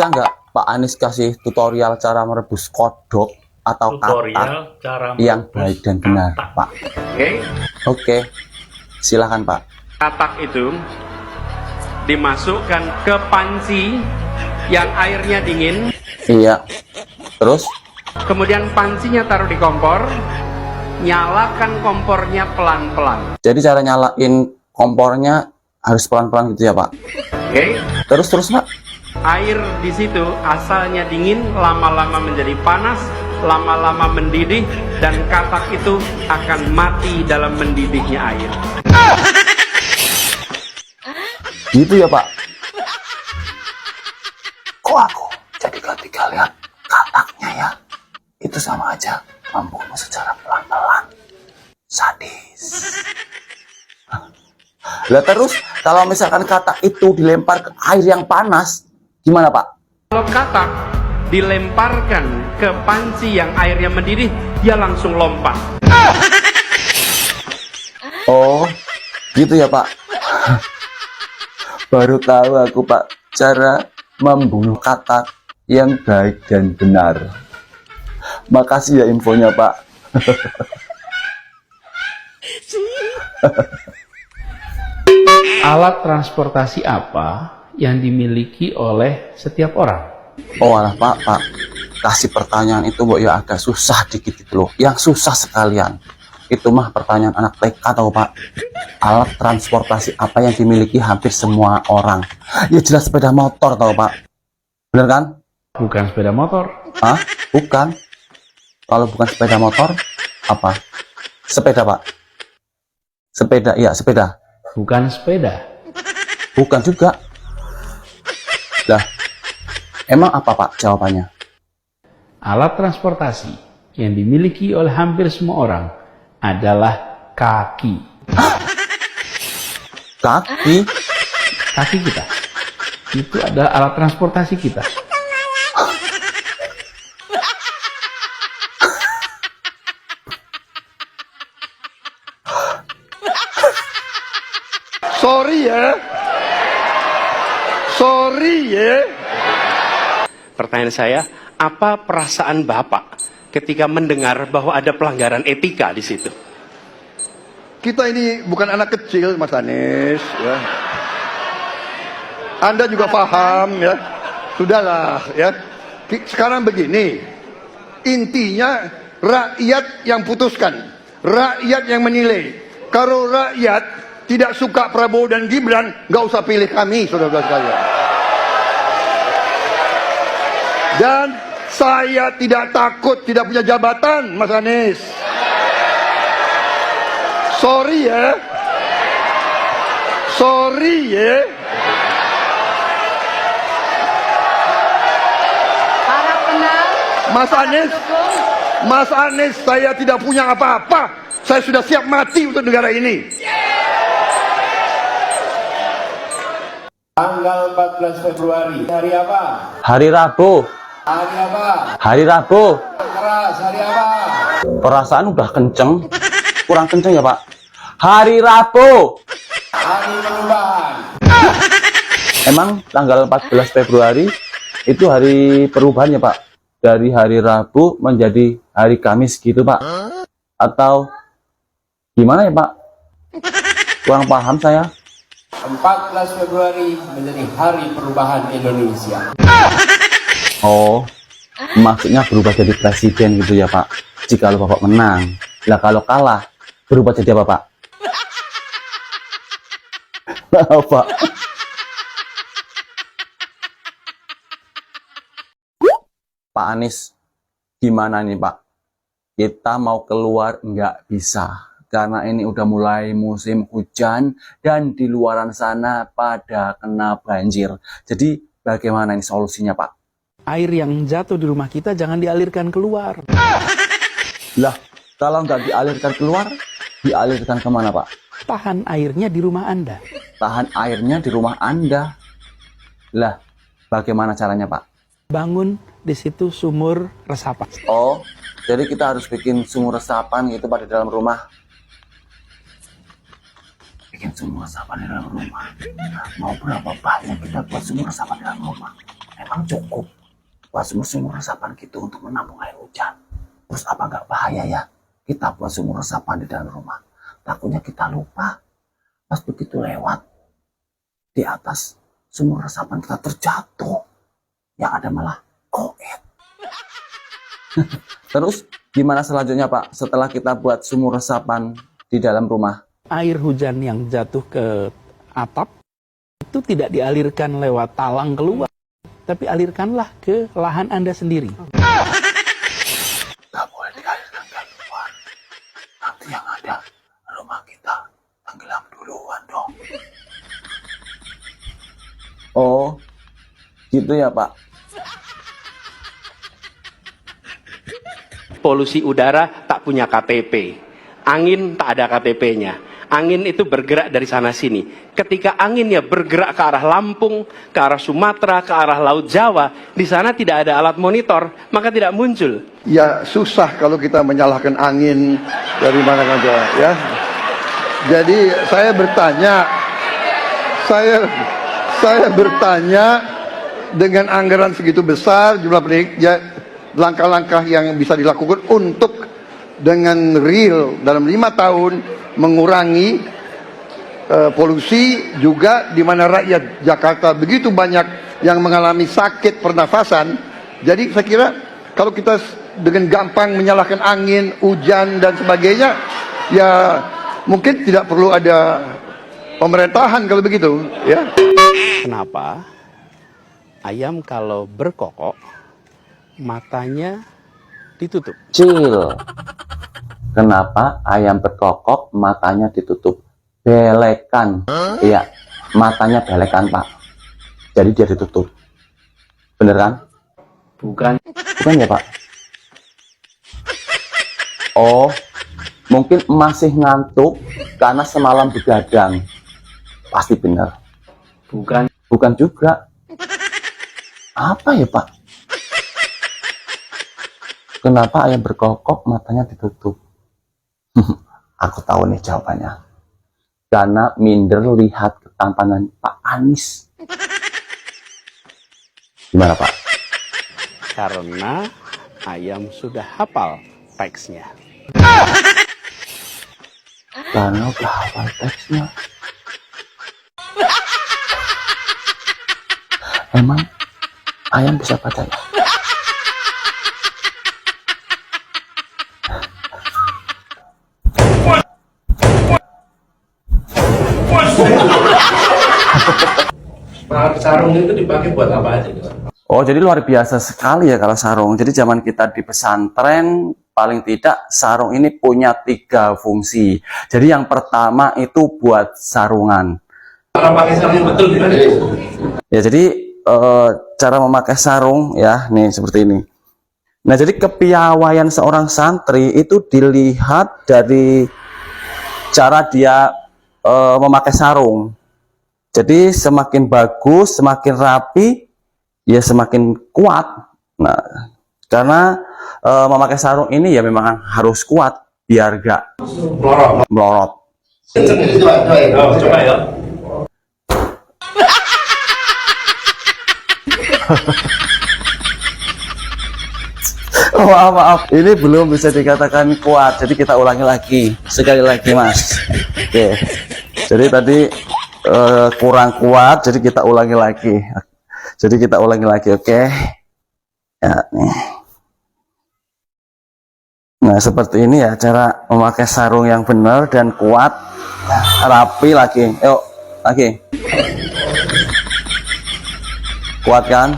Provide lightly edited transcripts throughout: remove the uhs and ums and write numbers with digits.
Bisa nggak Pak Anies kasih tutorial cara merebus kodok atau katak yang baik dan benar, Pak? Oke, silakan Pak. Katak itu dimasukkan ke panci yang airnya dingin. Iya. Terus? Kemudian pancinya taruh di kompor, nyalakan kompornya pelan-pelan. Jadi cara nyalain kompornya harus pelan-pelan gitu ya Pak? Terus Pak? Air di situ asalnya dingin, lama-lama menjadi panas, lama-lama mendidih, dan katak itu akan mati dalam mendidihnya air. Gitu ya Pak? Kok aku jadi ketika lihat kataknya ya? Itu sama aja membunuh secara pelan-pelan. Sadis. Lah terus kalau misalkan katak itu dilempar ke air yang panas, gimana Pak? Kalau katak dilemparkan ke panci yang airnya mendidih, dia langsung lompat. Oh, gitu ya Pak? Baru tahu aku Pak, cara membunuh katak yang baik dan benar. Makasih ya infonya Pak. Alat transportasi apa yang dimiliki oleh setiap orang? Oh alah Pak, kasih pertanyaan itu Mbok ya agak susah dikit gitu loh. Yang susah sekalian. Itu mah pertanyaan anak TK tahu Pak. Alat transportasi apa yang dimiliki hampir semua orang? Ya jelas sepeda motor tahu Pak. Bener kan? Bukan sepeda motor. Hah? Bukan. Kalau bukan sepeda motor, apa? Sepeda Pak. Sepeda, iya sepeda. Bukan sepeda. Bukan juga. Lah, emang apa Pak jawabannya? Alat transportasi yang dimiliki oleh hampir semua orang adalah kaki. Kaki? Kaki kita. Itu adalah alat transportasi kita. Sorry ya. Pertanyaan saya, apa perasaan Bapak ketika mendengar bahwa ada pelanggaran etika di situ? Kita ini bukan anak kecil, Mas Anies. Ya. Anda juga paham, ya. Sudahlah, ya. Sekarang begini, intinya rakyat yang putuskan, rakyat yang menilai. Kalau rakyat tidak suka Prabowo dan Gibran, nggak usah pilih kami, saudara-saudara sekalian. Dan saya tidak takut tidak punya jabatan, Mas Anies. Sorry ya. Mas Anies, saya tidak punya apa-apa. Saya sudah siap mati untuk negara ini. Tanggal 14 Februari, hari apa? Hari Rabu. Hari apa? Hari Rabu. Keras, hari apa? Perasaan udah kenceng. Kurang kenceng ya Pak? Hari Rabu. Hari perubahan. Emang tanggal 14 Februari itu hari perubahan ya Pak? Dari hari Rabu menjadi hari Kamis gitu Pak? Atau gimana ya Pak? Kurang paham saya. 14 Februari menjadi hari perubahan Indonesia. Oh, maksudnya berubah jadi presiden gitu ya Pak? Jika Bapak menang. Lah kalau kalah, berubah jadi apa Pak? Pak. Pak Anies, gimana nih Pak? Kita mau keluar nggak bisa. Karena ini udah mulai musim hujan dan di luaran sana pada kena banjir. Jadi bagaimana ini solusinya Pak? Air yang jatuh di rumah kita jangan dialirkan keluar. Lah, kalau nggak dialirkan keluar, dialirkan kemana Pak? Tahan airnya di rumah Anda. Tahan airnya di rumah Anda. Lah, bagaimana caranya Pak? Bangun di situ sumur resapan. Oh, jadi kita harus bikin sumur resapan gitu Pak di dalam rumah. Bikin sumur resapan di dalam rumah. Mau berapa banyak kita buat sumur resapan di dalam rumah? emang cukup buat sumur resapan gitu untuk menampung air hujan? Terus apa nggak bahaya ya kita buat sumur resapan di dalam rumah? Takutnya kita lupa, pas begitu lewat di atas sumur resapan kita terjatuh, yang ada malah koet. Terus gimana selanjutnya Pak setelah kita buat sumur resapan di dalam rumah? Air hujan yang jatuh ke atap itu tidak dialirkan lewat talang keluar, tapi alirkanlah ke lahan Anda sendiri. Gak boleh dialirkan keluar, nanti yang ada rumah kita tenggelam duluan dong. Oh gitu ya Pak. Polusi udara tak punya KTP, angin tak ada KTP-nya. Angin itu bergerak dari sana sini. Ketika anginnya bergerak ke arah Lampung, ke arah Sumatera, ke arah Laut Jawa, di sana tidak ada alat monitor, maka tidak muncul. Ya susah kalau kita menyalahkan angin dari mana saja ya. Jadi saya bertanya dengan anggaran segitu besar jumlah ya, langkah-langkah yang bisa dilakukan untuk dengan real dalam 5 tahun mengurangi polusi, juga di mana rakyat Jakarta begitu banyak yang mengalami sakit pernafasan. Jadi saya kira kalau kita dengan gampang menyalahkan angin, hujan dan sebagainya, ya mungkin tidak perlu ada pemerintahan kalau begitu ya. Kenapa? Ayam kalau berkokok matanya ditutup. Cil. Kenapa ayam berkokok matanya ditutup? Belekan. Iya, matanya belekan Pak. Jadi dia ditutup. Bener kan? Bukan. Bukan ya Pak? Oh, mungkin masih ngantuk karena semalam begadang. Pasti benar. Bukan. Bukan juga. Apa ya Pak? Kenapa ayam berkokok matanya ditutup? Aku tahu nih jawabannya. Karena minder lihat ketampanan Pak Anies. Gimana Pak? Karena ayam sudah hafal teksnya. Karena udah hafal teksnya. Emang ayam bisa baca ya? Sarung itu dipakai buat apa aja? Oh, jadi luar biasa sekali ya kalau sarung. Jadi zaman kita di pesantren, paling tidak sarung ini punya 3 fungsi. Jadi yang pertama itu buat sarungan. Cara pakai sarung betul gimana? Ya, jadi cara memakai sarung ya, nih seperti ini. Nah, jadi kepiawaian seorang santri itu dilihat dari cara dia memakai sarung. Jadi semakin bagus, semakin rapi, ya semakin kuat. Nah, karena memakai sarung ini ya memang harus kuat biar gak melorot. Coba ya. Maaf, ini belum bisa dikatakan kuat. Jadi kita ulangi lagi, sekali lagi Mas. Oke. Jadi tadi kurang kuat, jadi kita ulangi lagi. Oke. Ya, nih. Nah, seperti ini ya cara memakai sarung yang benar dan kuat, rapi lagi. Yuk, lagi. Kuat kan?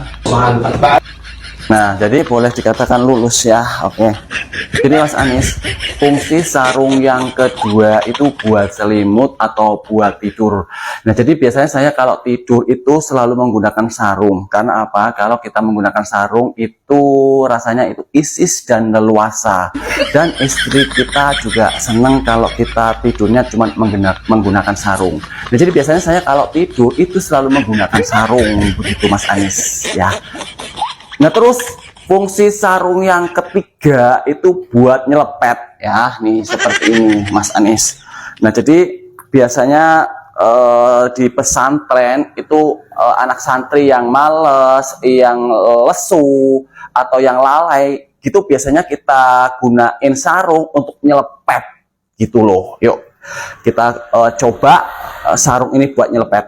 Nah, jadi boleh dikatakan lulus ya. Oke. Jadi Mas Anies, fungsi sarung yang kedua itu buat selimut atau buat tidur. Nah, jadi biasanya saya kalau tidur itu selalu menggunakan sarung. Karena apa? Kalau kita menggunakan sarung itu rasanya itu isis dan leluasa. Dan istri kita juga senang kalau kita tidurnya cuma menggunakan sarung. Nah, jadi biasanya saya kalau tidur itu selalu menggunakan sarung. Begitu Mas Anies ya. Nah, terus fungsi sarung yang ketiga itu buat nyelepet ya, nih seperti ini Mas Anies. Nah, jadi biasanya di pesantren itu anak santri yang males, yang lesu atau yang lalai gitu biasanya kita gunain sarung untuk nyelepet gitu loh. Yuk kita coba sarung ini buat nyelepet.